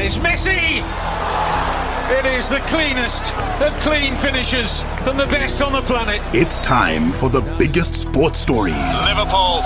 It's Messi! It is the cleanest of clean finishes from the best on the planet. It's time for the biggest sports stories. Liverpool,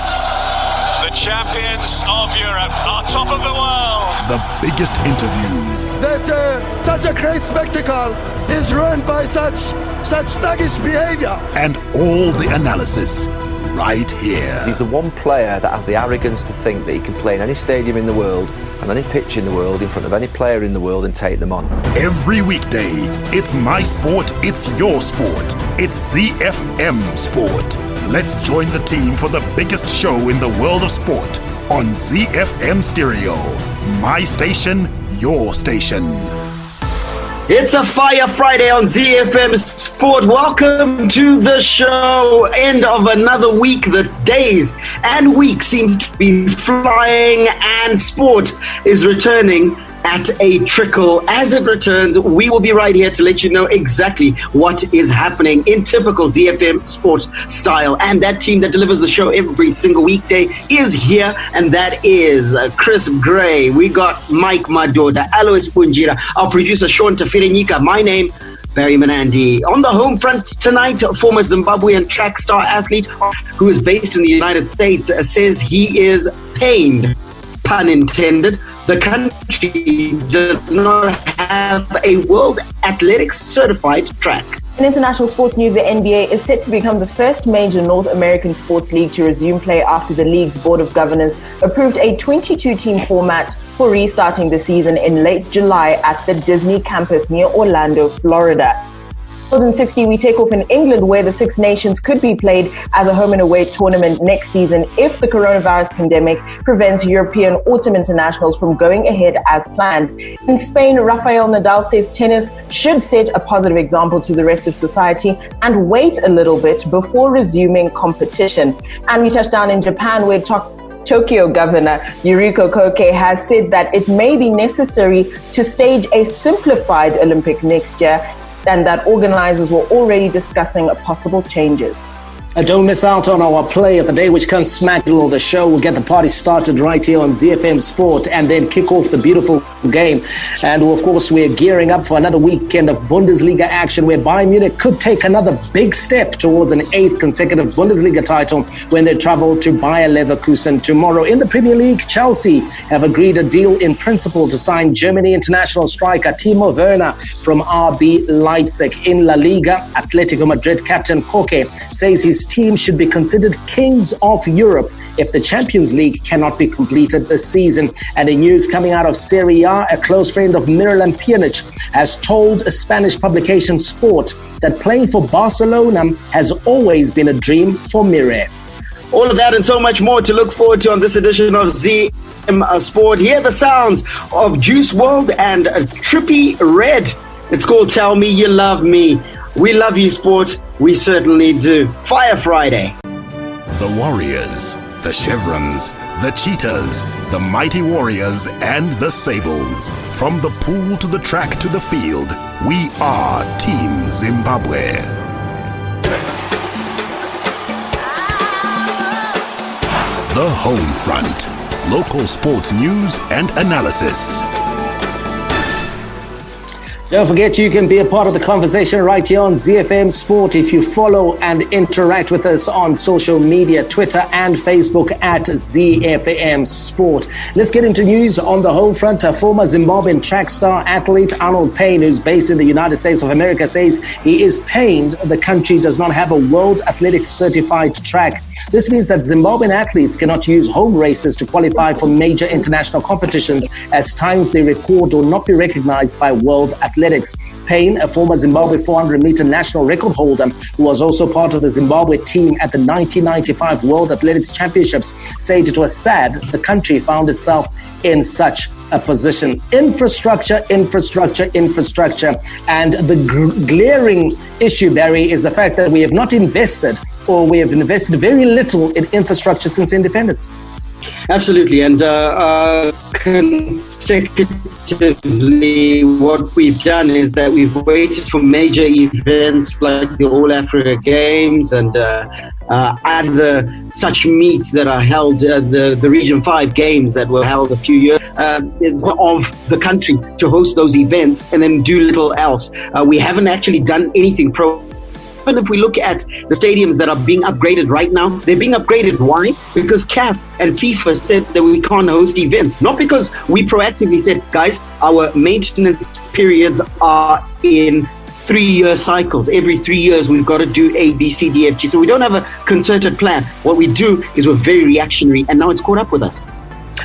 the champions of Europe, are top of the world. The biggest interviews. That such a great spectacle is ruined by such thuggish behavior. And all the analysis right here. He's the one player that has the arrogance to think that he can play in any stadium in the world and any pitch in the world in front of any player in the world and take them on. Every weekday, it's my sport, it's your sport. It's ZiFM Sport. Let's join the team for the biggest show in the world of sport on ZiFM Stereo. My station, your station. It's a Fire Friday on ZiFM Sport. Welcome to the show. End of another week. The days and weeks seem to be flying, and sport is returning at a trickle. As it returns, we will be right here to let you know exactly what is happening in typical ZiFM Sport style. And that team that delivers the show every single weekday is here, and that is Chris Gray. We got Mike Madoda, Alois Punjira, our producer Sean Tafirenyika, my name, Barry Manandi. On the home front tonight, former Zimbabwean track star athlete who is based in the United States says he is pained, pun intended. The country does not have a World Athletics certified track. In international sports news, the NBA is set to become the first major North American sports league to resume play after the league's Board of Governors approved a 22-team format for restarting the season in late July at the Disney campus near Orlando, Florida. More than 60, we take off in England, where the Six Nations could be played as a home and away tournament next season if the coronavirus pandemic prevents European autumn internationals from going ahead as planned. In Spain, Rafael Nadal says tennis should set a positive example to the rest of society and wait a little bit before resuming competition. And we touch down in Japan, where Tokyo Governor Yuriko Koike has said that it may be necessary to stage a simplified Olympic next year, and that organizers were already discussing possible changes. Don't miss out on our play of the day, which comes smack middle of the show. We'll get the party started right here on ZiFM Sport and then kick off the beautiful game. And of course, we're gearing up for another weekend of Bundesliga action, where Bayern Munich could take another big step towards an 8th consecutive Bundesliga title when they travel to Bayer Leverkusen tomorrow. In the Premier League, Chelsea have agreed a deal in principle to sign Germany international striker Timo Werner from RB Leipzig. In La Liga, Atletico Madrid captain Koke says his team should be considered kings of Europe if the Champions League cannot be completed this season. And in news coming out of Serie A, a close friend of Miralem Pjanic has told a Spanish publication Sport that playing for Barcelona has always been a dream for Mire. All of that and so much more to look forward to on this edition of ZiFM Sport. Hear the sounds of Juice WRLD and Trippie Redd. It's called Tell Me You Love Me. We love you, sport. We certainly do. Fire Friday. The Warriors, the Chevrons, the Cheetahs, the Mighty Warriors, and the Sables. From the pool to the track to the field, we are Team Zimbabwe. The Home Front. Local sports news and analysis. Don't forget, you can be a part of the conversation right here on ZiFM Sport if you follow and interact with us on social media, Twitter and Facebook at ZiFM Sport. Let's get into news on the home front. A former Zimbabwean track star athlete, Arnold Payne, who's based in the United States of America, says he is pained the country does not have a World Athletics certified track. This means that Zimbabwean athletes cannot use home races to qualify for major international competitions, as times they record will not be recognized by World Athletics. Payne, a former Zimbabwe 400-meter national record holder who was also part of the Zimbabwe team at the 1995 World Athletics Championships, said it was sad the country found itself in such a position. Infrastructure. And the glaring issue, Barry, is the fact that we have not invested, or we have invested very little in infrastructure since independence. Absolutely, and consecutively, what we've done is that we've waited for major events like the All Africa Games and other such meets that are held, the Region 5 Games that were held a few years of the country to host those events and then do little else. We haven't actually done anything Even if we look at the stadiums that are being upgraded right now, they're being upgraded. Why? Because CAF and FIFA said that we can't host events. Not because we proactively said, guys, our maintenance periods are in 3-year cycles. Every 3 years, we've got to do A, B, C, D, F, G. So we don't have a concerted plan. What we do is we're very reactionary, and now it's caught up with us.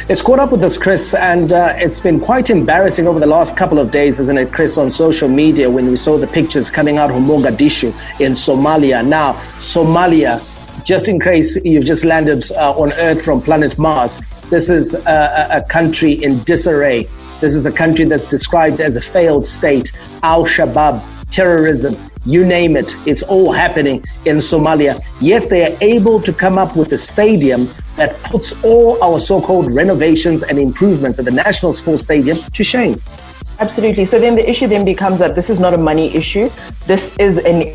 It's caught up with us, Chris, and it's been quite embarrassing over the last couple of days, isn't it, Chris, on social media when we saw the pictures coming out of Mogadishu in Somalia. Now, Somalia, just in case you've just landed on Earth from planet Mars, this is a country in disarray. This is a country that's described as a failed state. Al-Shabaab, terrorism, you name it, it's all happening in Somalia. Yet they are able to come up with a stadium that puts all our so-called renovations and improvements at the National Sports Stadium to shame. Absolutely. So then the issue then becomes that this is not a money issue. This is an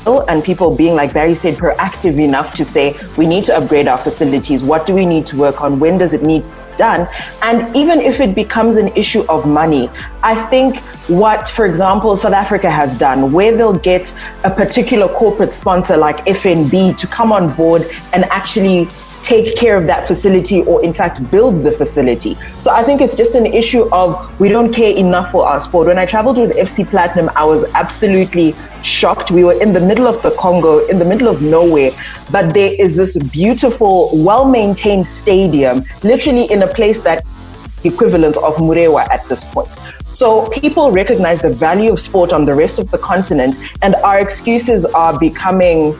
and people being, like Barry said, proactive enough to say, we need to upgrade our facilities. What do we need to work on? When does it need done? And even if it becomes an issue of money, I think what, for example, South Africa has done, where they'll get a particular corporate sponsor like FNB to come on board and actually take care of that facility, or in fact build the facility. So I think it's just an issue of we don't care enough for our sport. When I traveled with FC Platinum, I was absolutely shocked. We were in the middle of the Congo, in the middle of nowhere, but there is this beautiful, well-maintained stadium, literally in a place that equivalent of Murewa at this point. So people recognize the value of sport on the rest of the continent, and our excuses are becoming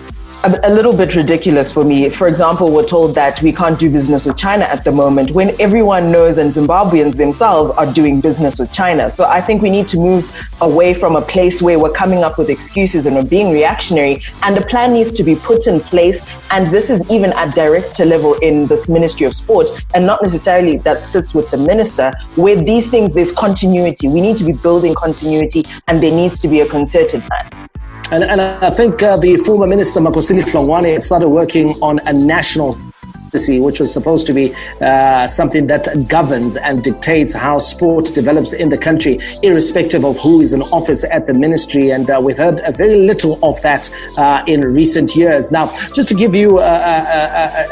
a little bit ridiculous for me. For example, we're told that we can't do business with China at the moment, when everyone knows and Zimbabweans themselves are doing business with China. So I think we need to move away from a place where we're coming up with excuses and we're being reactionary, and a plan needs to be put in place. And this is even at director level in this Ministry of Sport, and not necessarily that sits with the minister, where these things, there's continuity. We need to be building continuity, and there needs to be a concerted plan. And I think the former minister, Makosini Hlongwane, had started working on a national policy, which was supposed to be something that governs and dictates how sport develops in the country, irrespective of who is in office at the ministry. And we've heard very little of that in recent years. Now, just to give you a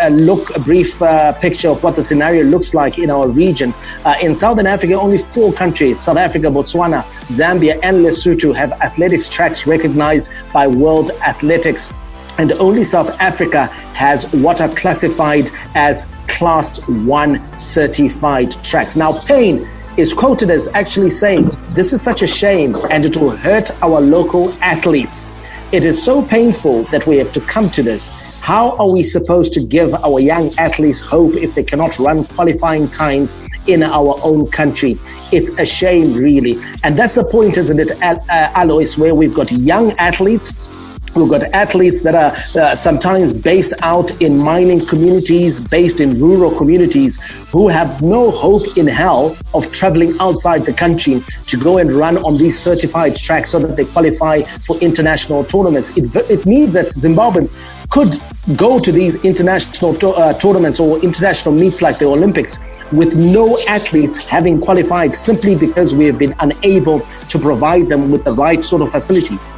brief picture of what the scenario looks like in our region. In Southern Africa, only 4 countries, South Africa, Botswana, Zambia, and Lesotho, have athletics tracks recognized by World Athletics. And only South Africa has what are classified as Class 1 certified tracks. Now, Payne is quoted as actually saying, this is such a shame and it will hurt our local athletes. It is so painful that we have to come to this. How are we supposed to give our young athletes hope if they cannot run qualifying times in our own country? It's a shame, really. And that's the point, isn't it, Alois, where we've got young athletes. We've got athletes that are sometimes based out in mining communities, based in rural communities, who have no hope in hell of traveling outside the country to go and run on these certified tracks so that they qualify for international tournaments. It means that Zimbabwe could go to these international tournaments or international meets like the Olympics with no athletes having qualified, simply because we have been unable to provide them with the right sort of facilities.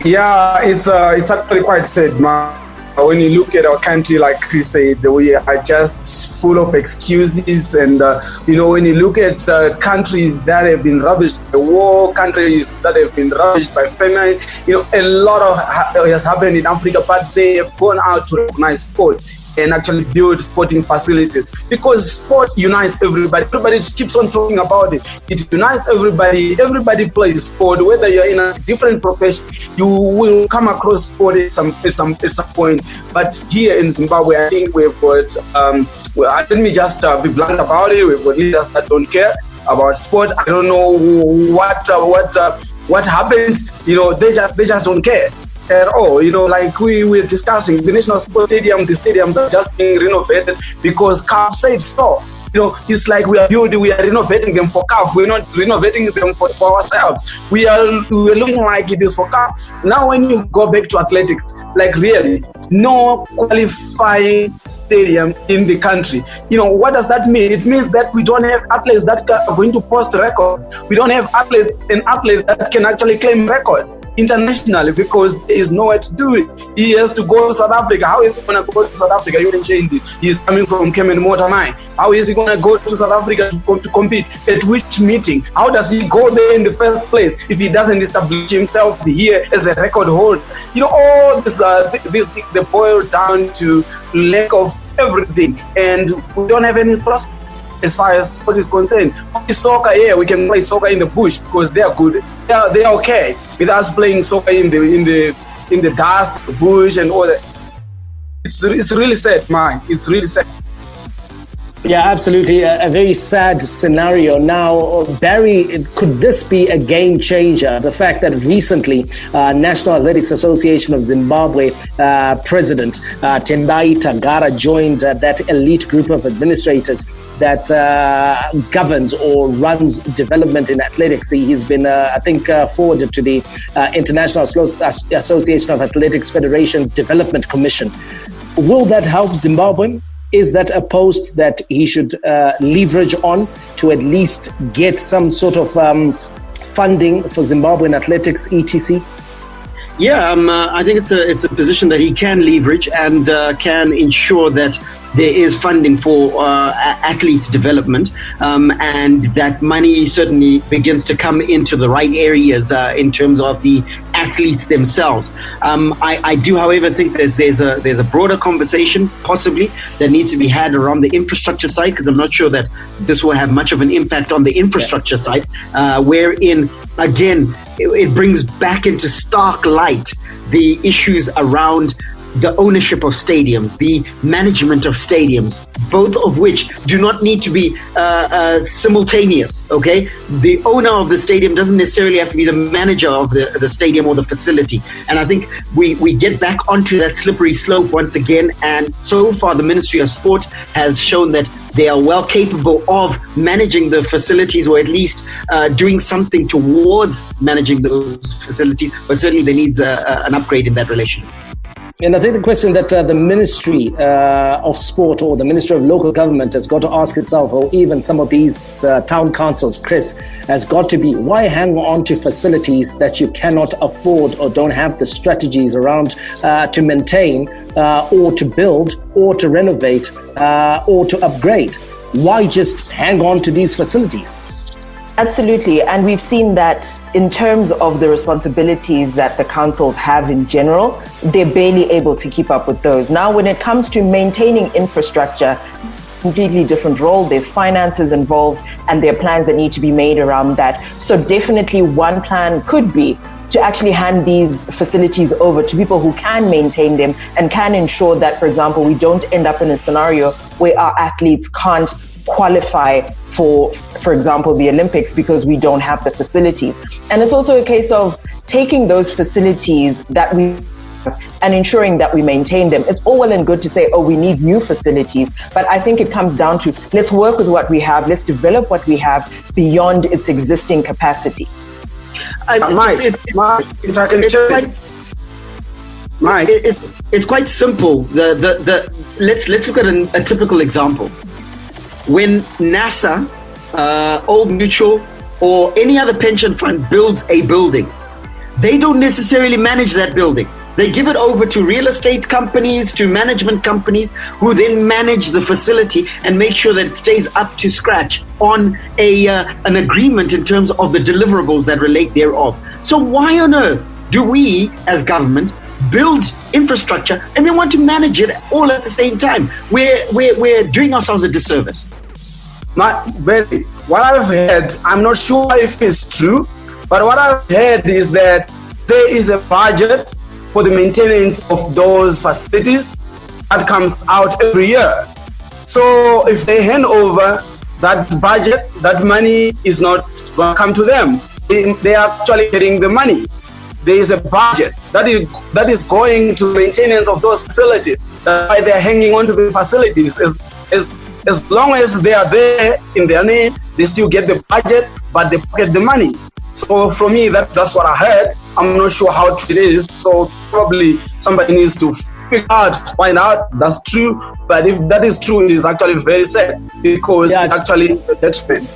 Yeah, it's actually quite sad, man. When you look at our country, like Chris said, we are just full of excuses. And, when you look at countries that have been ravaged by war, countries that have been ravaged by famine, a lot has happened in Africa, but they have gone out to recognize sport and actually build sporting facilities, because sport unites everybody. Everybody keeps on talking about it. It unites everybody. Everybody plays sport. Whether you're in a different profession, you will come across sport at some point. But here in Zimbabwe, I think we've got, let me just be blunt about it. We've got leaders that don't care about sport. I don't know what happened. They just don't care. at all. Like we were discussing, the National Sports Stadium, the stadiums are just being renovated because CAF said so. It's like we are renovating them for CAF. We're not renovating them for ourselves. We're looking like it is for CAF. Now, when you go back to athletics, like really, no qualifying stadium in the country. What does that mean? It means that we don't have athletes that are going to post records. We don't have an athlete that can actually claim record internationally because there is nowhere to do it. He has to go to South Africa. How is he going to go to South Africa? You mentioned it. He's coming from Kemen Motamai. How is he going to go to South Africa to compete? At which meeting? How does he go there in the first place if he doesn't establish himself here as a record holder? All this they boil down to lack of everything, and we don't have any prospects as far as sport is concerned. Only soccer here, we can play soccer in the bush because they are good. They are okay with us playing soccer in the dust, the bush, and all that. It's really sad, man. It's really sad. Yeah, absolutely. A very sad scenario. Now, Barry, could this be a game changer? The fact that recently National Athletics Association of Zimbabwe President Tendai Tagara joined that elite group of administrators that governs or runs development in athletics. He's been, forwarded to the International Association of Athletics Federation's Development Commission. Will that help Zimbabwe? Is that a post that he should leverage on to at least get some sort of funding for Zimbabwean athletics, etc.? Yeah, I think it's a position that he can leverage and can ensure that there is funding for athletes development, and that money certainly begins to come into the right areas in terms of the athletes themselves. I do, however, think there's a broader conversation possibly that needs to be had around the infrastructure side, because I'm not sure that this will have much of an impact on the infrastructure side, wherein again it brings back into stark light the issues around the ownership of stadiums, the management of stadiums, both of which do not need to be simultaneous, okay? The owner of the stadium doesn't necessarily have to be the manager of the stadium or the facility. And I think we get back onto that slippery slope once again. And so far, the Ministry of Sport has shown that they are well capable of managing the facilities, or at least doing something towards managing those facilities. But certainly there needs an upgrade in that relation. And I think the question that the Ministry of Sport or the Ministry of Local Government has got to ask itself, or even some of these town councils, Chris, has got to be, why hang on to facilities that you cannot afford or don't have the strategies around to maintain or to build or to renovate or to upgrade? Why just hang on to these facilities? Absolutely. And we've seen that in terms of the responsibilities that the councils have in general, they're barely able to keep up with those. Now, when it comes to maintaining infrastructure, completely different role. There's finances involved and there are plans that need to be made around that. So definitely one plan could be to actually hand these facilities over to people who can maintain them and can ensure that, for example, we don't end up in a scenario where our athletes can't qualify for example, the Olympics because we don't have the facilities. And it's also a case of taking those facilities that we have and ensuring that we maintain them. It's all well and good to say, oh, we need new facilities, but I think it comes down to, let's work with what we have, let's develop what we have beyond its existing capacity. Mike, if I can tell you. Mike, it's quite simple. Let's look at a typical example. When NASA, Old Mutual, or any other pension fund builds a building, they don't necessarily manage that building. They give it over to real estate companies, to management companies, who then manage the facility and make sure that it stays up to scratch on an agreement in terms of the deliverables that relate thereof. So why on earth do we, as government, build infrastructure and then want to manage it all at the same time? We're doing ourselves a disservice. What I've heard, I'm not sure if it's true, but what I've heard is that there is a budget for the maintenance of those facilities that comes out every year. So if they hand over that budget, that money is not going to come to them. They are actually getting the money. there is a budget that is going to maintenance of those facilities. That's why they're hanging on to the facilities. As long as they are there in their name, they still get the budget, but they get the money. So for me, that's what I heard. I'm not sure how true it is. So probably somebody needs to find out that's true. But if that is true, it is actually very sad because it's actually a detriment.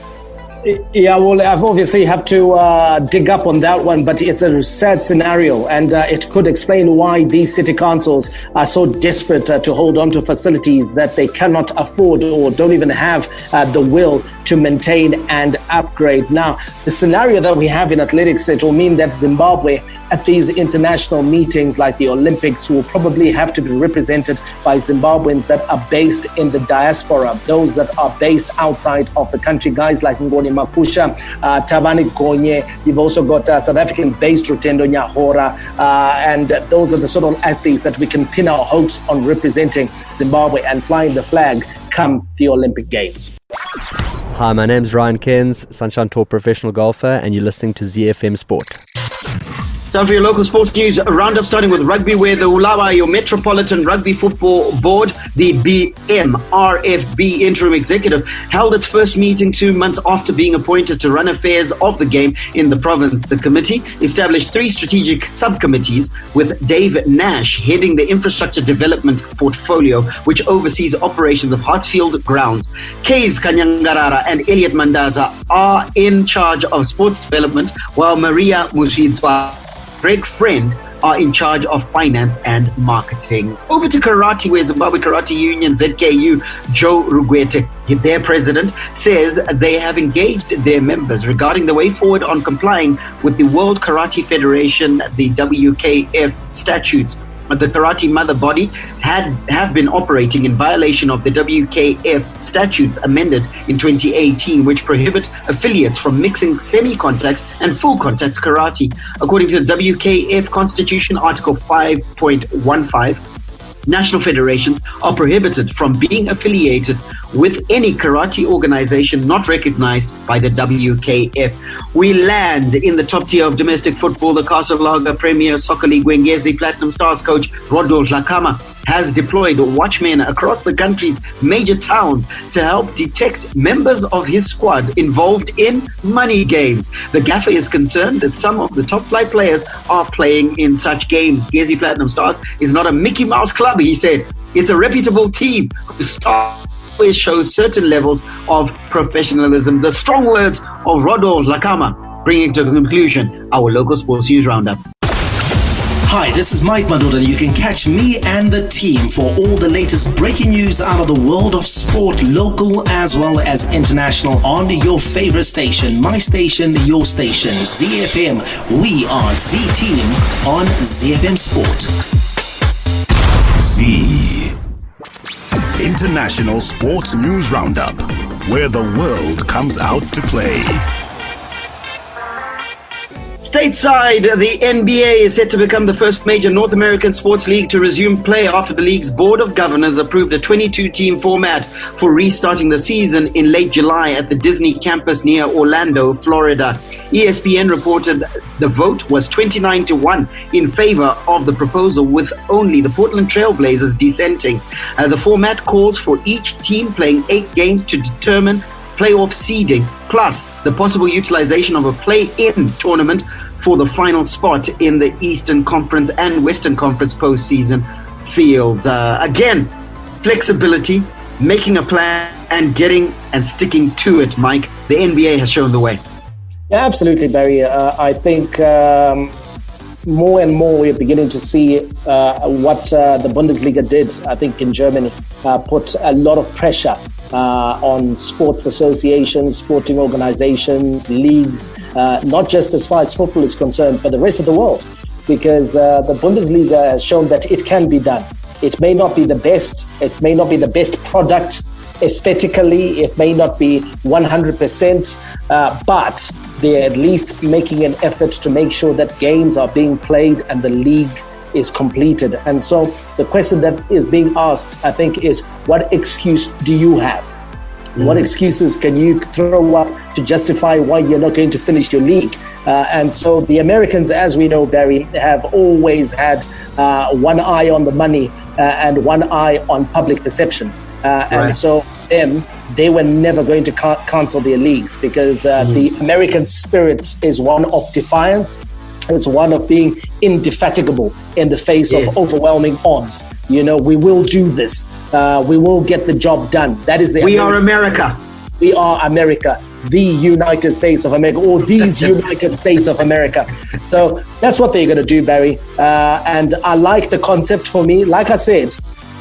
Yeah, well, I've obviously have to dig up on that one, but it's a sad scenario, and it could explain why these city councils are so desperate to hold on to facilities that they cannot afford or don't even have the will to maintain and upgrade. Now, the scenario that we have in athletics, it will mean that Zimbabwe at these international meetings like the Olympics will probably have to be represented by Zimbabweans that are based in the diaspora, those that are based outside of the country, guys like Ngoni Makusha, Tabani Gonye. You've also got South African-based Rutendo Nyahora, and those are the sort of athletes that we can pin our hopes on representing Zimbabwe and flying the flag come the Olympic Games. Hi, my name's Ryan Cairns, Sunshine Tour professional golfer, and you're listening to ZiFM Sport. Time for your local sports news roundup, starting with rugby, where the Bulawayo Metropolitan Rugby Football Board, the BMRFB interim executive, held its first meeting 2 months after being appointed to run affairs of the game in the province. The committee established 3 strategic subcommittees, with Dave Nash heading the infrastructure development portfolio, which oversees operations of Hartsfield grounds. Kays Kanyangarara and Elliot Mandaza are in charge of sports development, while Maria Mushidzwa, Greg Friend are in charge of finance and marketing. Over to karate, where Zimbabwe Karate Union, ZKU, Joe Rugwete, their president, says they have engaged their members regarding the way forward on complying with the World Karate Federation, the WKF statutes. The karate mother body have been operating in violation of the WKF statutes amended in 2018, which prohibit affiliates from mixing semi-contact and full contact karate. According to the WKF Constitution, Article 5.15, national federations are prohibited from being affiliated with any karate organization not recognized by the WKF. We land in the top tier of domestic football. The Casablanca Premier Soccer League Wengezi Platinum Stars coach Rodolphe Lakama has deployed watchmen across the country's major towns to help detect members of his squad involved in money games. The gaffer is concerned that some of the top flight players are playing in such games. Wengezi Platinum Stars is not a Mickey Mouse club, he said. It's a reputable team whose star always shows certain levels of professionalism. The strong words of Rodolphe Lakama, bringing to a conclusion our local sports news roundup. Hi, this is Mike Madoda, and you can catch me and the team for all the latest breaking news out of the world of sport, local as well as international, on your favorite station, my station, your station, ZFM. We are Z-Team on ZFM Sport. Z International Sports News Roundup, where the world comes out to play. Stateside, the NBA is set to become the first major North American sports league to resume play after the league's Board of Governors approved a 22-team format for restarting the season in late July at the Disney campus near Orlando, Florida. ESPN reported the vote was 29-1 in favor of the proposal, with only the Portland Trail Blazers dissenting. The format calls for each team playing 8 games to determine playoff seeding, plus the possible utilization of a play-in tournament for the final spot in the Eastern Conference and Western Conference postseason fields. Again, flexibility, making a plan, and getting and sticking to it, Mike. The NBA has shown the way. Yeah, absolutely, Barry. I think more and more we're beginning to see what the Bundesliga did, I think, in Germany, put a lot of pressure on sports associations, sporting organizations, leagues, not just as far as football is concerned, but the rest of the world, because the Bundesliga has shown that it can be done. It may not be the best, it may not be the best product aesthetically, it may not be 100%, but they're at least making an effort to make sure that games are being played and the league is completed. And so the question that is being asked, I think, is what excuse do you have What excuses can you throw up to justify why you're not going to finish your league? And so the Americans, as we know, Barry, have always had one eye on the money and one eye on public perception. And so they were never going to cancel their leagues because the American spirit is one of defiance. It's one of being indefatigable in the face of overwhelming odds. You know, we will do this. We will get the job done. That is We are America. We are America, the United States of America, or these United States of America. So that's what they're going to do, Barry. And I like the concept. For me, like I said,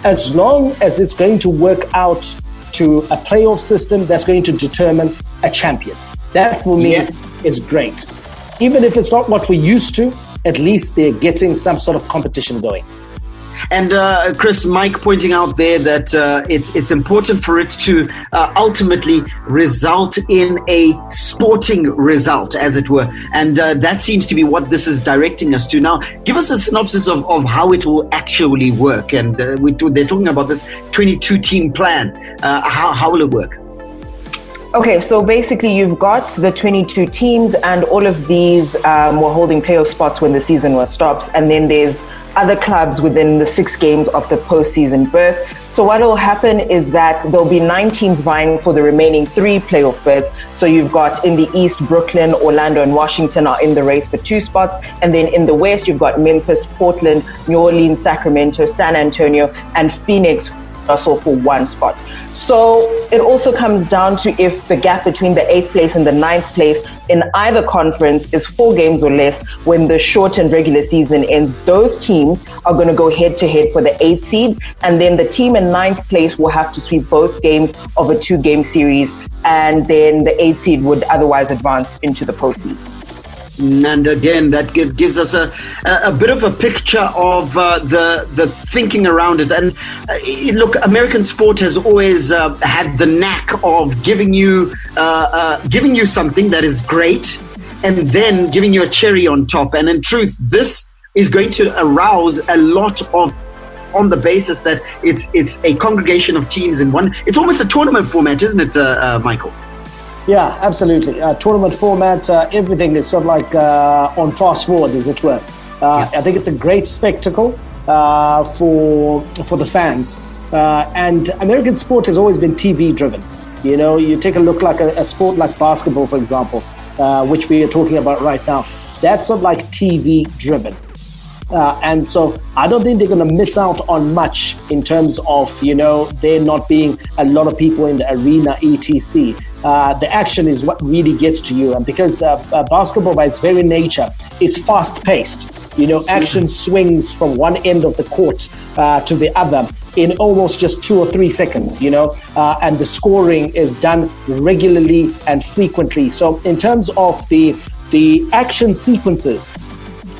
as long as it's going to work out to a playoff system that's going to determine a champion. That for me is great. Even if it's not what we're used to, at least they're getting some sort of competition going. And Chris, Mike pointing out there that it's important for it to ultimately result in a sporting result, as it were. And that seems to be what this is directing us to. Now, give us a synopsis of how it will actually work. And they're talking about this 22-team plan. How will it work? Okay, so basically you've got the 22 teams and all of these were holding playoff spots when the season stops. And then there's other clubs within the 6 games of the postseason berth. So what will happen is that there'll be 9 teams vying for the remaining 3 playoff berths. So you've got in the East, Brooklyn, Orlando, and Washington are in the race for 2 spots. And then in the West, you've got Memphis, Portland, New Orleans, Sacramento, San Antonio, and Phoenix also for 1 spot. So it also comes down to if the gap between the 8th place and the 9th place in either conference is 4 games or less when the shortened regular season ends. Those teams are going to go head to head for the 8th seed, and then the team in 9th place will have to sweep both games of a 2-game series, and then the 8th seed would otherwise advance into the postseason. And again, that gives us a bit of a picture of the thinking around it. And look, American sport has always had the knack of giving you something that is great, and then giving you a cherry on top. And in truth, this is going to arouse a lot of, on the basis that it's a congregation of teams in one. It's almost a tournament format, isn't it, Michael? Yeah, absolutely. Tournament format, everything is sort of like on fast forward, as it were. I think it's a great spectacle for the fans. And American sport has always been TV driven. You know, you take a look like a sport like basketball, for example, which we are talking about right now. That's sort of like TV driven. And so I don't think they're going to miss out on much in terms of, you know, there not being a lot of people in the arena, etc. The action is what really gets to you. And because basketball by its very nature is fast paced, you know, action swings from one end of the court to the other in almost just 2 or 3 seconds, you know, and the scoring is done regularly and frequently. So in terms of the action sequences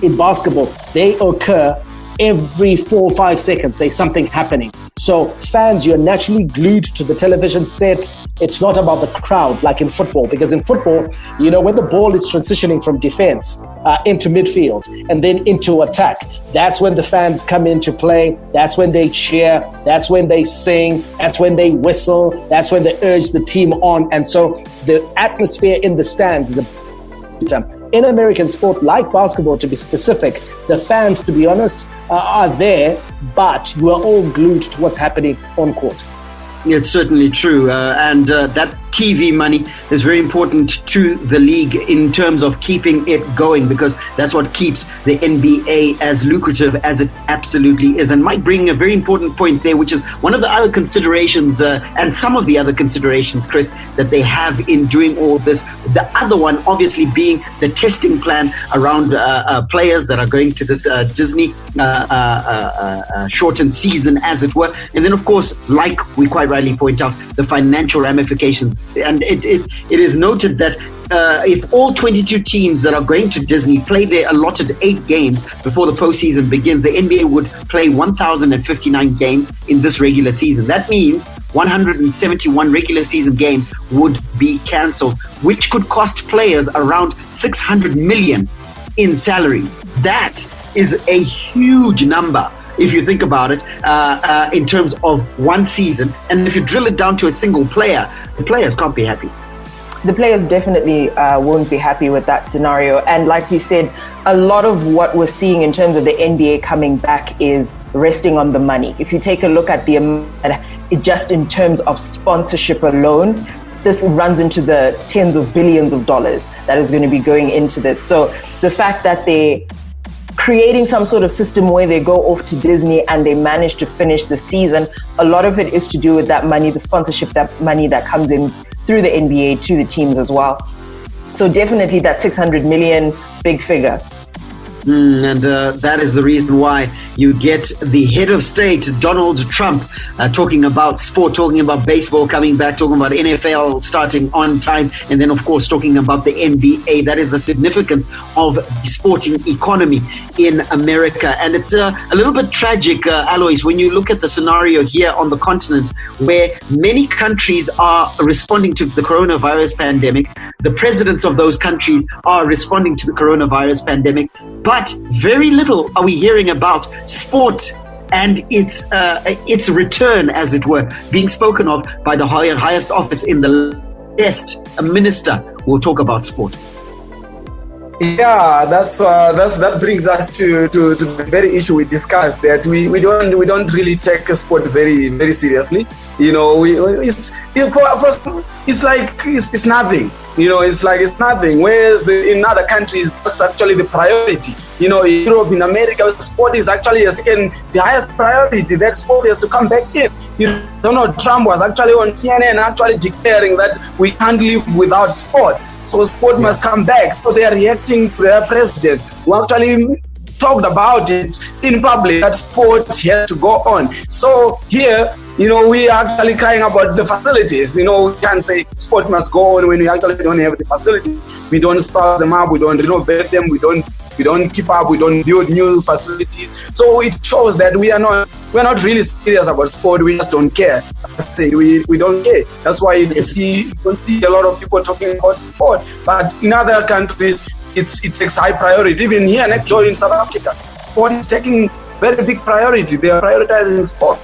in basketball, they occur every 4 or 5 seconds. There's something happening. So fans, you're naturally glued to the television set. It's not about the crowd like in football, because in football, you know, when the ball is transitioning from defense into midfield and then into attack, that's when the fans come into play. That's when they cheer. That's when they sing. That's when they whistle. That's when they urge the team on. And so the atmosphere in the stands, in American sport, like basketball to be specific, the fans, to be honest, are there, but you are all glued to what's happening on court. It's certainly true. And that TV money is very important to the league in terms of keeping it going, because that's what keeps the NBA as lucrative as it absolutely is. And Mike bringing a very important point there, which is one of the other considerations and some of the other considerations, Chris, that they have in doing all this. The other one obviously being the testing plan around players that are going to this Disney shortened season, as it were. And then, of course, like we quite rightly point out, the financial ramifications. And it is noted that if all 22 teams that are going to Disney play their allotted 8 games before the postseason begins, the NBA would play 1,059 games in this regular season. That means 171 regular season games would be cancelled, which could cost players around 600 million in salaries. That is a huge number if you think about it, in terms of one season. And if you drill it down to a single player, the players can't be happy. The players definitely won't be happy with that scenario. And like we said, a lot of what we're seeing in terms of the NBA coming back is resting on the money. If you take a look at the amount, just in terms of sponsorship alone, this runs into the tens of billions of dollars that is going to be going into this. So the fact that they're creating some sort of system where they go off to Disney and they manage to finish the season, a lot of it is to do with that money, the sponsorship, that money that comes in through the NBA to the teams as well. So definitely that 600 million, big figure. And that is the reason why you get the head of state, Donald Trump, talking about sport, talking about baseball coming back, talking about NFL starting on time, and then, of course, talking about the NBA. That is the significance of the sporting economy in America. And it's a little bit tragic, Alois, when you look at the scenario here on the continent where many countries are responding to the coronavirus pandemic. The presidents of those countries are responding to the coronavirus pandemic. But very little are we hearing about sport and its return, as it were, being spoken of by the highest office in the best minister will talk about sport. Yeah, that brings us to the very issue we discussed, that we don't really take sport very, very seriously. You know, it's nothing. You know, it's nothing. Whereas in other countries, that's actually the priority. You know, in Europe, in America, sport is actually the highest priority. That sport has to come back in. You know, Donald Trump was actually on CNN actually declaring that we can't live without sport. So sport must come back. So they are reacting to their president, who actually talked about it in public, that sport has to go on. So here, you know, we are actually crying about the facilities. You know, we can't say sport must go on when we actually don't have the facilities. We don't sprout them up, we don't renovate them, we don't keep up, we don't build new facilities. So it shows that we're not really serious about sport. We just don't care. I say we don't care. That's why you don't see a lot of people talking about sport. But in other countries, it takes high priority. Even here next door in South Africa, sport is taking very big priority. They are prioritizing sport.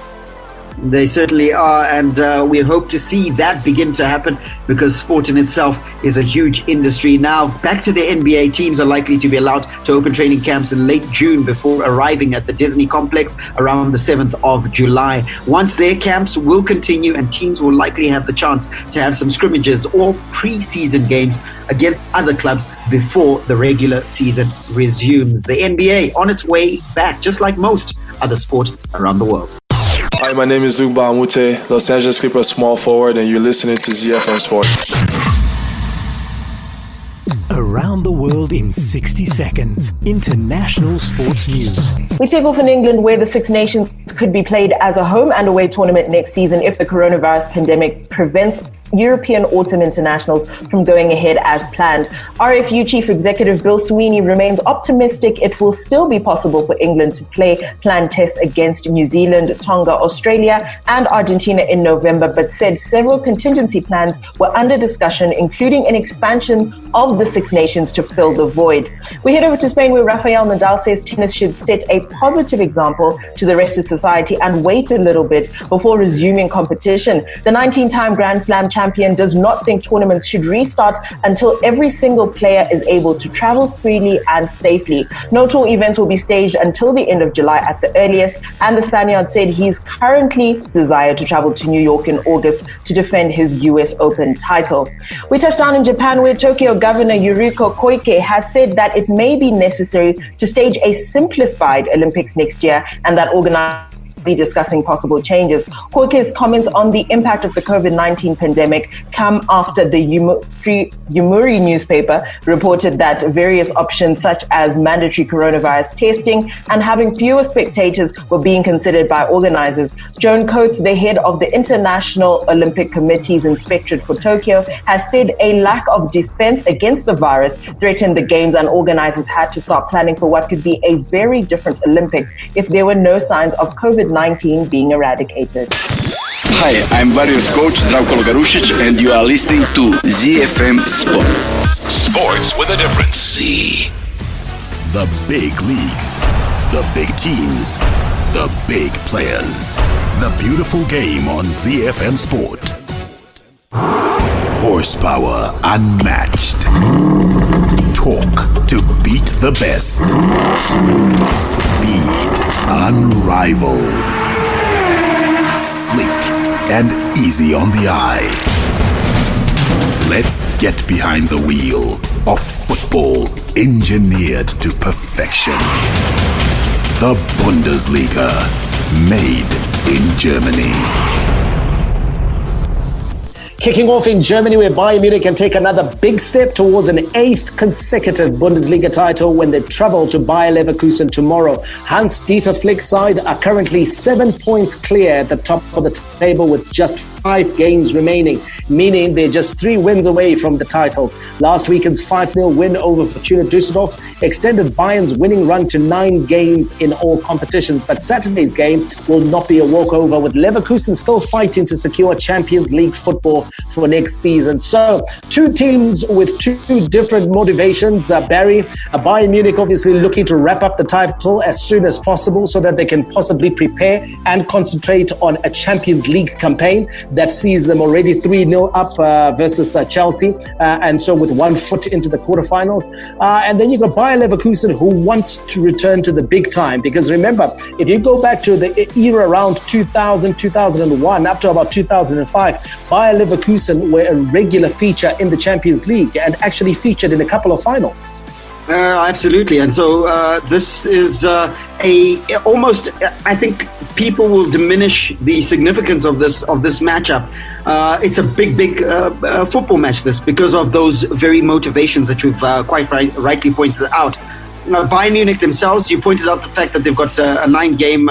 They certainly are, and we hope to see that begin to happen, because sport in itself is a huge industry. Now, back to the NBA, teams are likely to be allowed to open training camps in late June before arriving at the Disney complex around the 7th of July. Once their camps will continue, and teams will likely have the chance to have some scrimmages or pre-season games against other clubs before the regular season resumes. The NBA on its way back, just like most other sport around the world. Hi, my name is Zimbabwe Athletics, Los Angeles Clippers small forward, and you're listening to ZiFM Sport. Around the world in 60 seconds. International sports news. We take off in England, where the Six Nations could be played as a home and away tournament next season if the coronavirus pandemic prevents European autumn internationals from going ahead as planned. RFU Chief Executive Bill Sweeney remains optimistic it will still be possible for England to play planned tests against New Zealand, Tonga, Australia and Argentina in November, but said several contingency plans were under discussion, including an expansion of the Six Nations to fill the void. We head over to Spain, where Rafael Nadal says tennis should set a positive example to the rest of society and wait a little bit before resuming competition. The 19-time Grand Slam champion does not think tournaments should restart until every single player is able to travel freely and safely. No tour events will be staged until the end of July at the earliest, and the Spaniard said he's currently desired to travel to New York in August to defend his US Open title. We touched down in Japan, where Tokyo Governor Yuriko Koike has said that it may be necessary to stage a simplified Olympics next year, and that organizers be discussing possible changes. Koike's comments on the impact of the COVID-19 pandemic come after the Yomiuri newspaper reported that various options such as mandatory coronavirus testing and having fewer spectators were being considered by organizers. Joan Coates, the head of the International Olympic Committee's inspectorate for Tokyo, has said a lack of defense against the virus threatened the games, and organizers had to start planning for what could be a very different Olympics if there were no signs of COVID-19 being eradicated. Hi, I'm Vario's coach Zdravko Logarušić, and you are listening to ZiFM Sport. Sports with a difference. The big leagues, the big teams, the big players. The beautiful game on ZiFM Sport. Horsepower unmatched. Torque to beat the best. Speed unrivaled. Sleek and easy on the eye. Let's get behind the wheel of football engineered to perfection. The Bundesliga, made in Germany. Kicking off in Germany, where Bayern Munich can take another big step towards an 8th consecutive Bundesliga title when they travel to Bayer Leverkusen tomorrow. Hans-Dieter Flick's side are currently 7 points clear at the top of the table with just 5 games remaining, meaning they're just 3 wins away from the title. Last weekend's 5-0 win over Fortuna Düsseldorf extended Bayern's winning run to 9 games in all competitions, but Saturday's game will not be a walkover, with Leverkusen still fighting to secure Champions League football for next season. So, 2 teams with 2 different motivations. Barry, Bayern Munich obviously looking to wrap up the title as soon as possible so that they can possibly prepare and concentrate on a Champions League campaign that sees them already 3-0 up versus Chelsea, and so with 1 foot into the quarterfinals. And then you've got Bayer Leverkusen, who want to return to the big time, because remember, if you go back to the era around 2000, 2001, up to about 2005, Bayer Leverkusen were a regular feature in the Champions League and actually featured in a couple of finals. Absolutely, and so this is almost. I think people will diminish the significance of this matchup. It's a big football match, this, because of those very motivations that you've quite rightly pointed out. Bayern Munich themselves, you pointed out the fact that they've got a 9-game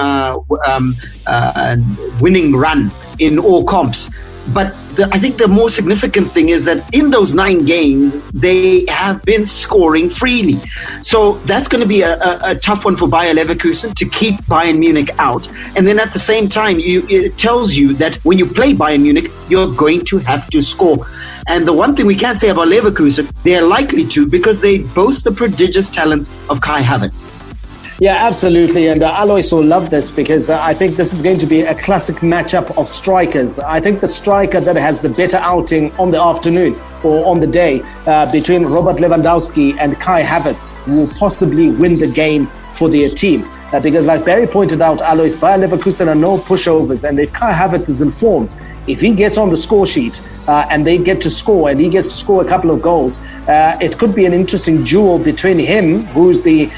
winning run in all comps. But I think the more significant thing is that in those 9 games, they have been scoring freely. So that's going to be a tough one for Bayer Leverkusen to keep Bayern Munich out. And then at the same time, it tells you that when you play Bayern Munich, you're going to have to score. And the one thing we can say about Leverkusen, they're likely to, because they boast the prodigious talents of Kai Havertz. Yeah, absolutely. And Alois will love this, because I think this is going to be a classic matchup of strikers. I think the striker that has the better outing on the afternoon or on the day between Robert Lewandowski and Kai Havertz will possibly win the game for their team. Because like Barry pointed out, Alois, Bayer Leverkusen are no pushovers. And if Kai Havertz is informed, if he gets on the score sheet and they get to score, and he gets to score a couple of goals, it could be an interesting duel between him, who's the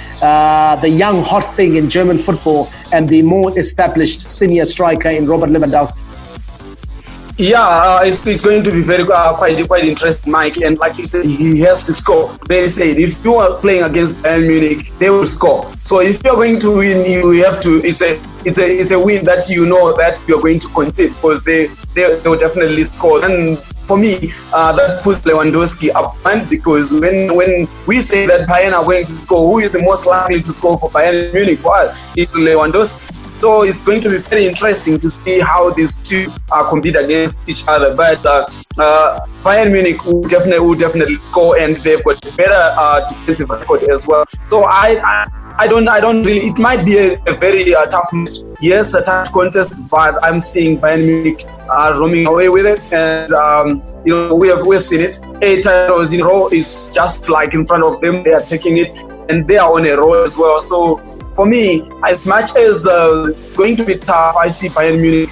young hot thing in German football, and the more established senior striker in Robert Lewandowski. Yeah, it's going to be very quite interesting, Mike. And like you said, he has to score. They said if you are playing against Bayern Munich, they will score. So if you're going to win, you have to. It's a win that you know that you're going to concede, because they will definitely score. And for me, that puts Lewandowski up front, because when we say that Bayern are going to score, who is the most likely to score for Bayern Munich? Well, it's Lewandowski. So it's going to be very interesting to see how these two compete against each other. But Bayern Munich will definitely score, and they've got a better defensive record as well. So I don't really. It might be a very tough match. Yes, a tough contest, but I'm seeing Bayern Munich roaming away with it, and we have seen it. 8 titles in a row is just like in front of them. They are taking it, and they are on a roll as well. So for me, as much as it's going to be tough, I see Bayern Munich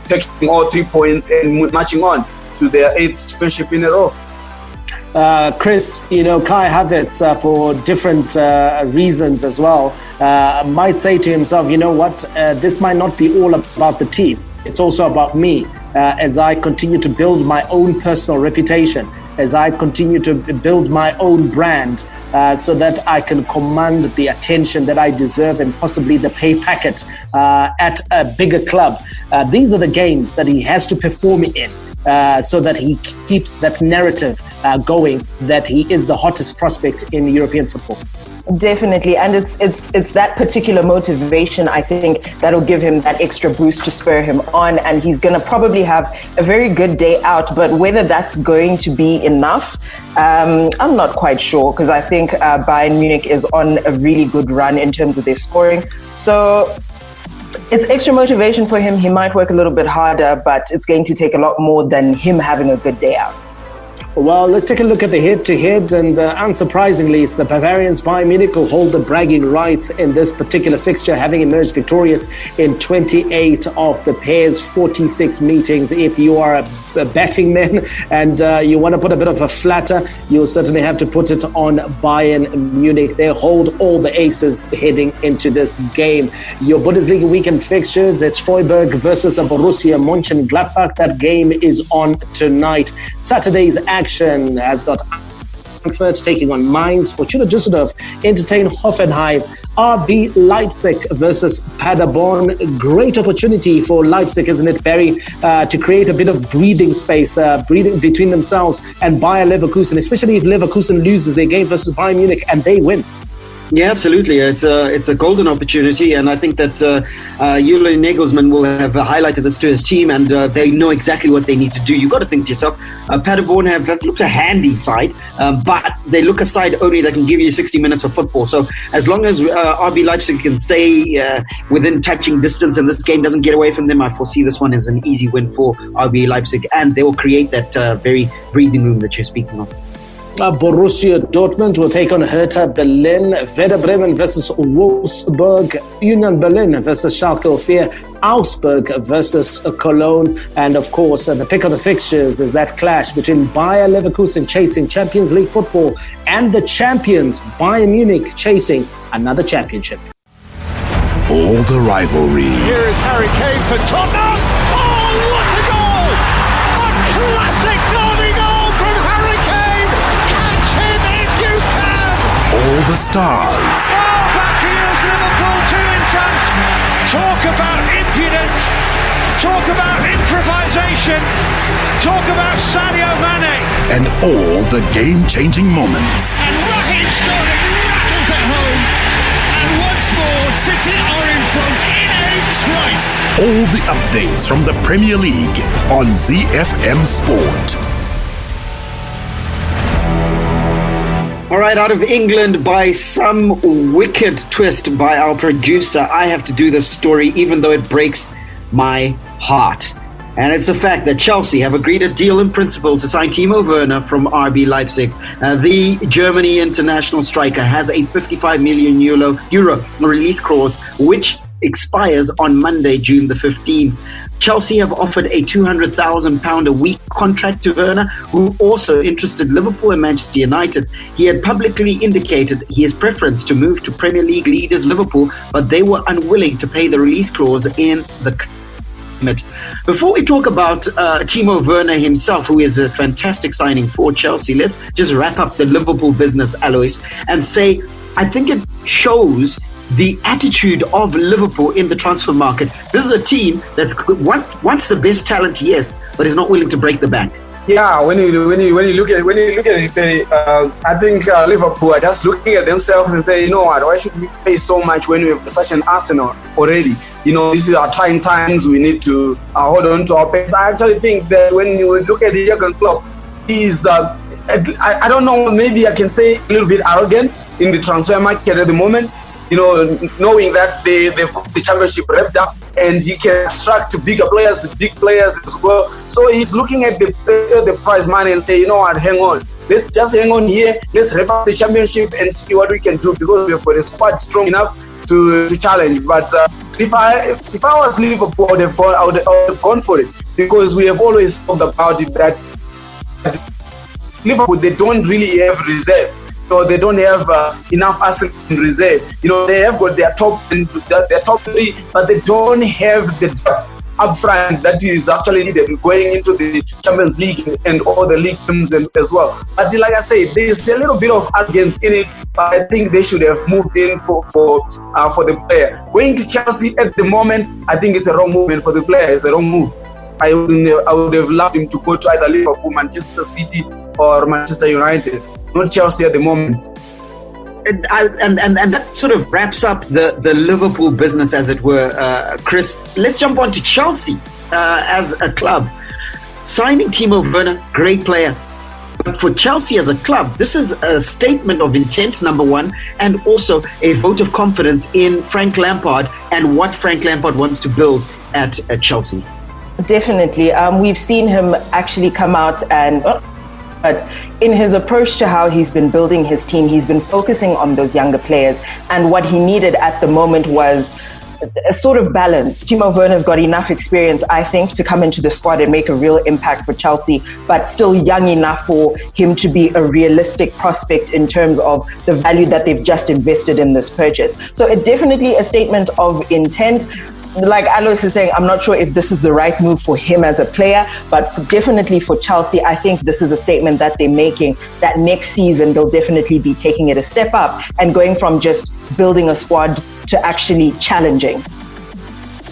taking all 3 points and marching on to their 8th championship in a row. Chris, Kai Havertz, for different reasons as well, might say to himself, you know what, this might not be all about the team. It's also about me, as I continue to build my own personal reputation, as I continue to build my own brand, so that I can command the attention that I deserve and possibly the pay packet at a bigger club. These are the games that he has to perform in, so that he keeps that narrative going that he is the hottest prospect in European football. Definitely, and it's that particular motivation, I think, that'll give him that extra boost to spur him on, and he's going to probably have a very good day out. But whether that's going to be enough, I'm not quite sure, because I think Bayern Munich is on a really good run in terms of their scoring. So it's extra motivation for him. He might work a little bit harder, but it's going to take a lot more than him having a good day out. Well, let's take a look at the head-to-head, and unsurprisingly, it's the Bavarians. Bayern Munich who hold the bragging rights in this particular fixture, having emerged victorious in 28 of the pair's 46 meetings. If you are a betting man and you want to put a bit of a flatter, you'll certainly have to put it on Bayern Munich. They hold all the aces heading into this game. Your Bundesliga weekend fixtures, it's Freiburg versus Borussia Mönchengladbach. That game is on tonight. Saturday's action has got Frankfurt taking on Mainz, Fortuna Düsseldorf entertain Hoffenheim, RB Leipzig versus Paderborn. Great opportunity for Leipzig, isn't it, Barry, to create a bit of breathing space, breathing between themselves and Bayer Leverkusen, especially if Leverkusen loses their game versus Bayern Munich and they win. Yeah, absolutely. It's a golden opportunity, and I think that Julian Nagelsmann will have highlighted this to his team, and they know exactly what they need to do. You've got to think to yourself, Paderborn have looked a handy side, but they look a side only that can give you 60 minutes of football. So as long as RB Leipzig can stay within touching distance and this game doesn't get away from them, I foresee this one as an easy win for RB Leipzig, and they will create that very breathing room that you're speaking of. Borussia Dortmund will take on Hertha Berlin, Werder Bremen versus Wolfsburg, Union Berlin versus Schalke 04, Augsburg versus Cologne, and of course the pick of the fixtures is that clash between Bayer Leverkusen chasing Champions League football and the champions Bayern Munich chasing another championship. All the rivalry. Here is Harry Kane for Tottenham. Oh, what a goal! A classic derby goal from Harry Kane. Catch him if you can. All the stars. Oh, back here's Liverpool 2 in front. Talk about impudence. Talk about improvisation. Talk about Sadio Mane. And all the game-changing moments. And Raheem Sterling rattles it home. And once more, City are in front in a trice. All the updates from the Premier League on ZiFM Sport. All right, out of England, by some wicked twist by our producer, I have to do this story even though it breaks my heart. And it's a fact that Chelsea have agreed a deal in principle to sign Timo Werner from RB Leipzig. The Germany international striker has a 55 million euro release clause, which expires on Monday, June the 15th. Chelsea have offered a £200,000 a week contract to Werner, who also interested Liverpool and Manchester United. He had publicly indicated his preference to move to Premier League leaders Liverpool, but they were unwilling to pay the release clause in the Before we talk about Timo Werner himself, who is a fantastic signing for Chelsea, let's just wrap up the Liverpool business, Alois, and say I think it shows the attitude of Liverpool in the transfer market. This is a team that's wants the best talent, yes, but is not willing to break the bank. Yeah, when you look at it, I think Liverpool are just looking at themselves and say, you know what, why should we pay so much when we have such an arsenal already? You know, this is our trying times. We need to hold on to our pace. I actually think that when you look at the Jurgen Klopp, he's I don't know, maybe I can say a little bit arrogant in the transfer market at the moment. You know, knowing that they've got the championship wrapped up and he can attract big players as well. So he's looking at the prize money and say, you know what, hang on. Let's just hang on here. Let's wrap up the championship and see what we can do, because we've got a squad strong enough to challenge. But if I was Liverpool, I would have gone for it, because we have always talked about it that Liverpool, they don't really have reserve. So they don't have enough assets in reserve. You know, they have got their top three, but they don't have the depth up front that is actually needed going into the Champions League and all the league teams as well. But like I said, there's a little bit of arrogance in it. But I think they should have moved in for the player. Going to Chelsea at the moment, I think it's a wrong movement for the player. It's a wrong move. I would have loved him to go to either Liverpool, Manchester City, or Manchester United. Not Chelsea at the moment. and that sort of wraps up the Liverpool business, as it were. Chris, let's jump on to Chelsea as a club. Signing Timo Werner, great player. But for Chelsea as a club, this is a statement of intent, number one, and also a vote of confidence in Frank Lampard and what Frank Lampard wants to build at Chelsea. Definitely. We've seen him actually come out and... But in his approach to how he's been building his team, he's been focusing on those younger players. And what he needed at the moment was a sort of balance. Timo Werner's got enough experience, I think, to come into the squad and make a real impact for Chelsea, but still young enough for him to be a realistic prospect in terms of the value that they've just invested in this purchase. So it's definitely a statement of intent. Like Alois is saying, I'm not sure if this is the right move for him as a player, but definitely for Chelsea, I think this is a statement that they're making that next season they'll definitely be taking it a step up and going from just building a squad to actually challenging.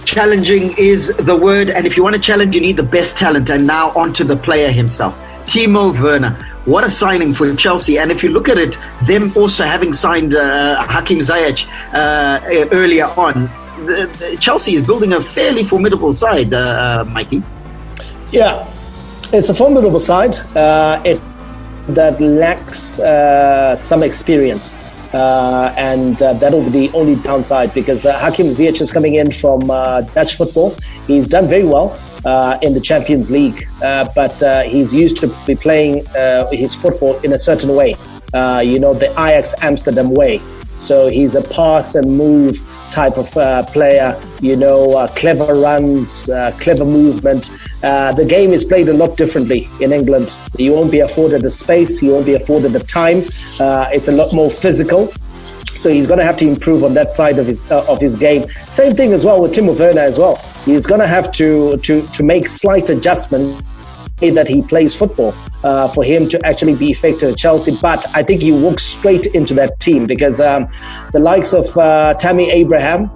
Challenging is the word, and if you want to challenge, you need the best talent. And now onto the player himself, Timo Werner. What a signing for Chelsea. And if you look at it, them also having signed Hakim Ziyech earlier on, Chelsea is building a fairly formidable side, Mikey. Yeah, it's a formidable side. That lacks some experience. And that'll be the only downside, because Hakim Ziyech is coming in from Dutch football. He's done very well in the Champions League, but he's used to be playing his football in a certain way, the Ajax Amsterdam way. So he's a pass and move type of player, clever runs, clever movement. The game is played a lot differently in England. You won't be afforded the space, you won't be afforded the time. It's a lot more physical. So he's going to have to improve on that side of his game. Same thing as well with Timo Werner as well. He's going to have to make slight adjustments that he plays football for him to actually be effective at Chelsea. But I think he walks straight into that team, because the likes of Tammy Abraham,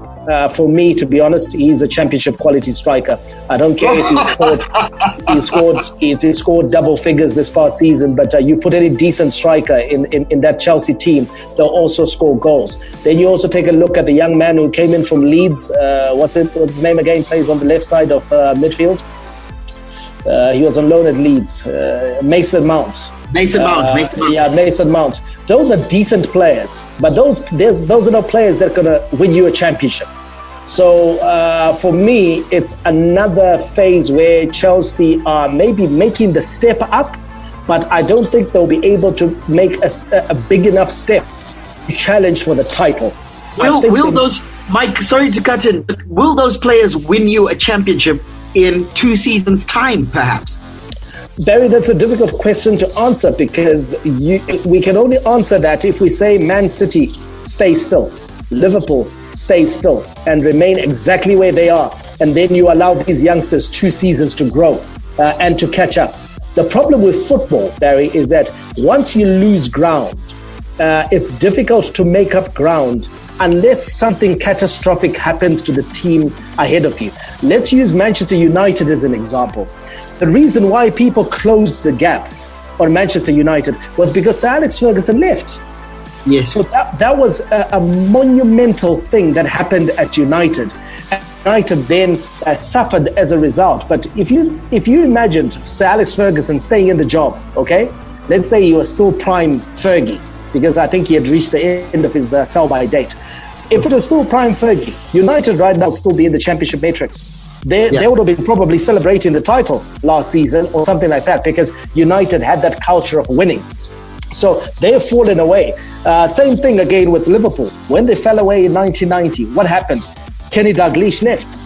for me, to be honest, he's a championship quality striker. I don't care if he scored double figures this past season, but you put any decent striker in that Chelsea team, they'll also score goals. Then you also take a look at the young man who came in from Leeds. What's his name again? Plays on the left side of midfield. He was on loan at Leeds. Mason Mount. Mason Mount. Yeah, Mason Mount. Those are decent players, but those are not players that are going to win you a championship. So for me, it's another phase where Chelsea are maybe making the step up, but I don't think they'll be able to make a big enough step to challenge for the title. Will those, Mike, sorry to cut in, but will those players win you a championship in 2 seasons' time, perhaps? Barry, that's a difficult question to answer, because we can only answer that if we say Man City, stay still, Liverpool, stay still, and remain exactly where they are. And then you allow these youngsters 2 seasons to grow and to catch up. The problem with football, Barry, is that once you lose ground, it's difficult to make up ground unless something catastrophic happens to the team ahead of you. Let's use Manchester United as an example. The reason why people closed the gap on Manchester United was because Sir Alex Ferguson left. Yes. So that was a monumental thing that happened at United. And United then suffered as a result. But if you imagined Sir Alex Ferguson staying in the job, okay? Let's say he was still prime Fergie, because I think he had reached the end of his sell-by date. If it was still prime Fergie, United right now would still be in the championship matrix. They would have been probably celebrating the title last season or something like that, because United had that culture of winning. So they've fallen away. Same thing again with Liverpool. When they fell away in 1990, what happened? Kenny Dalglish left.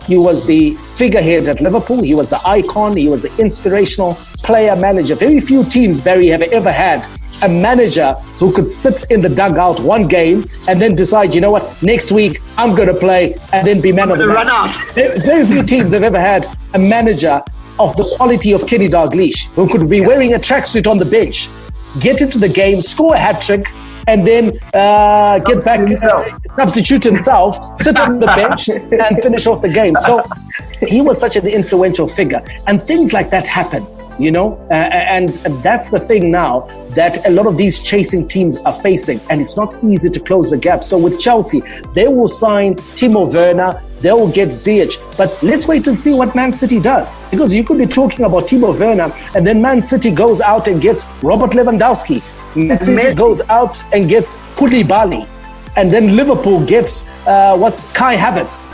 He was the figurehead at Liverpool. He was the icon. He was the inspirational player manager. Very few teams, Barry, have ever had a manager who could sit in the dugout one game and then decide, you know what, next week I'm going to play, and then be man of the match. Run out. Very few teams have ever had a manager of the quality of Kenny Dalglish, who could be wearing a tracksuit on the bench, get into the game, score a hat-trick, and then get back, substitute himself, sit on the bench and finish off the game. So he was such an influential figure. And things like that happen. and that's the thing now that a lot of these chasing teams are facing, and it's not easy to close the gap. So with Chelsea, they will sign Timo Werner, they will get Ziyech, but let's wait and see what Man City does, because you could be talking about Timo Werner and then Man City goes out and gets Robert Lewandowski, Man City goes out and gets Koulibaly, and then Liverpool gets Kai Havertz,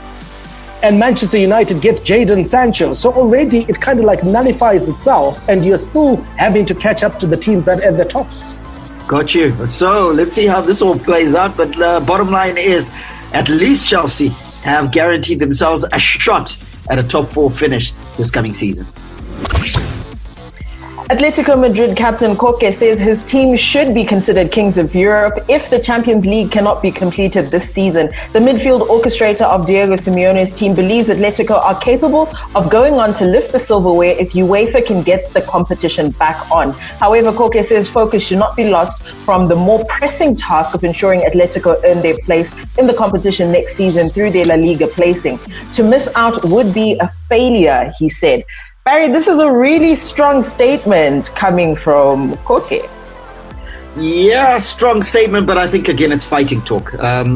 and Manchester United get Jadon Sancho. So already it kind of like nullifies itself, and you're still having to catch up to the teams that are at the top. Got you. So let's see how this all plays out. But bottom line is, at least Chelsea have guaranteed themselves a shot at a top 4 finish this coming season. Atletico Madrid captain Koke says his team should be considered kings of Europe if the Champions League cannot be completed this season. The midfield orchestrator of Diego Simeone's team believes Atletico are capable of going on to lift the silverware if UEFA can get the competition back on. However, Koke says focus should not be lost from the more pressing task of ensuring Atletico earn their place in the competition next season through their La Liga placing. To miss out would be a failure, he said. Barry, this is a really strong statement coming from Koke. Yeah, strong statement, but I think again it's fighting talk.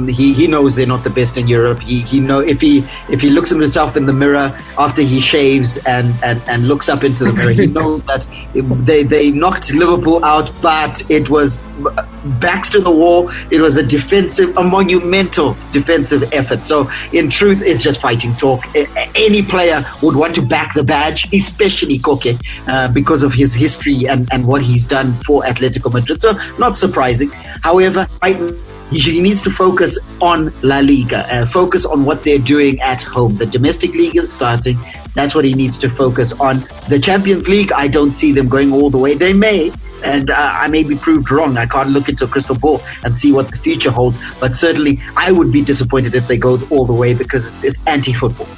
He knows they're not the best in Europe. He know if he looks at himself in the mirror after he shaves and looks up into the mirror, he knows that they knocked Liverpool out, but it was backs to the wall. It was a monumental defensive effort. So in truth, it's just fighting talk. Any player would want to back the badge, especially Koke, because of his history and what he's done for Atletico Madrid. So not surprising. However, right now, he needs to focus on La Liga, focus on what they're doing at home. The domestic league is starting. That's what he needs to focus on. The Champions League, I don't see them going all the way. They may, and I may be proved wrong. I can't look into a crystal ball and see what the future holds. But certainly, I would be disappointed if they go all the way, because it's anti-football.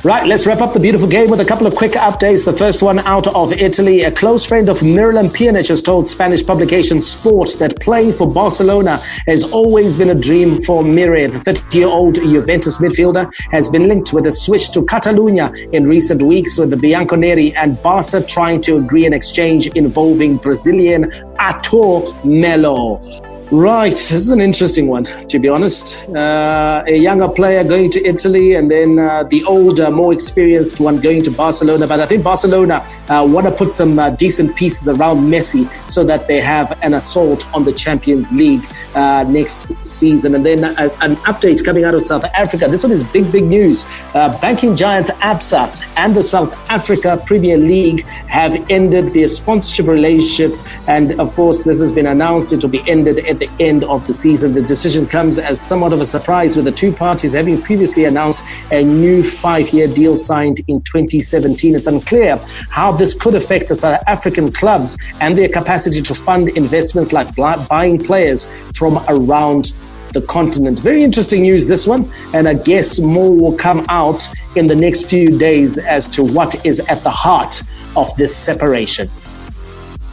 Right, let's wrap up the beautiful game with a couple of quick updates. The first one out of Italy. A close friend of Miralem Pjanic has told Spanish publication Sport that playing for Barcelona has always been a dream for Mire. The 30-year-old Juventus midfielder has been linked with a switch to Catalonia in recent weeks, with the Bianconeri and Barca trying to agree an exchange involving Brazilian Arthur Melo. Right, this is an interesting one, to be honest. A younger player going to Italy, and then the older, more experienced one going to Barcelona. But I think Barcelona want to put some decent pieces around Messi so that they have an assault on the Champions League next season. And then an update coming out of South Africa. This one is big news. Banking giants Absa and the South Africa Premier League have ended their sponsorship relationship. And of course, this has been announced. It will be ended at the end of the season. The decision comes as somewhat of a surprise, with the two parties having previously announced a new 5-year deal signed in 2017. It's unclear how this could affect the South African clubs and their capacity to fund investments like buying players from around the continent. Very interesting news, this one, and I guess more will come out in the next few days as to what is at the heart of this separation.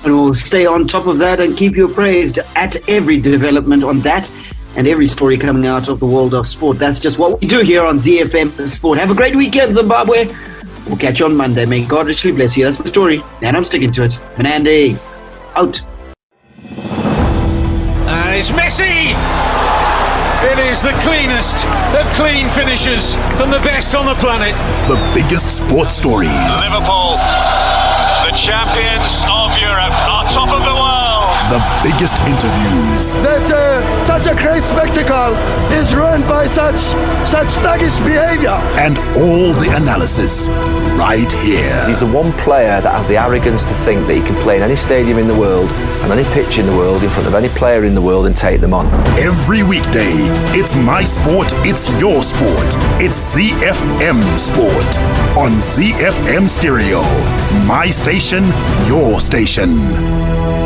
And we'll stay on top of that and keep you appraised at every development on that and every story coming out of the world of sport. That's just what we do here on ZiFM Sport. Have a great weekend, Zimbabwe. We'll catch you on Monday. May God richly bless you. That's my story, and I'm sticking to it. Menande, out. And it's Messi! It is the cleanest of clean finishes from the best on the planet. The biggest sports stories. Liverpool, the champions of Europe, are top of the world. The biggest interviews. That such a great spectacle is ruined by such thuggish behavior. And all the analysis right here. He's the one player that has the arrogance to think that he can play in any stadium in the world and any pitch in the world in front of any player in the world and take them on. Every weekday, it's my sport, it's your sport. It's ZiFM Sport on ZiFM Stereo. My station, your station.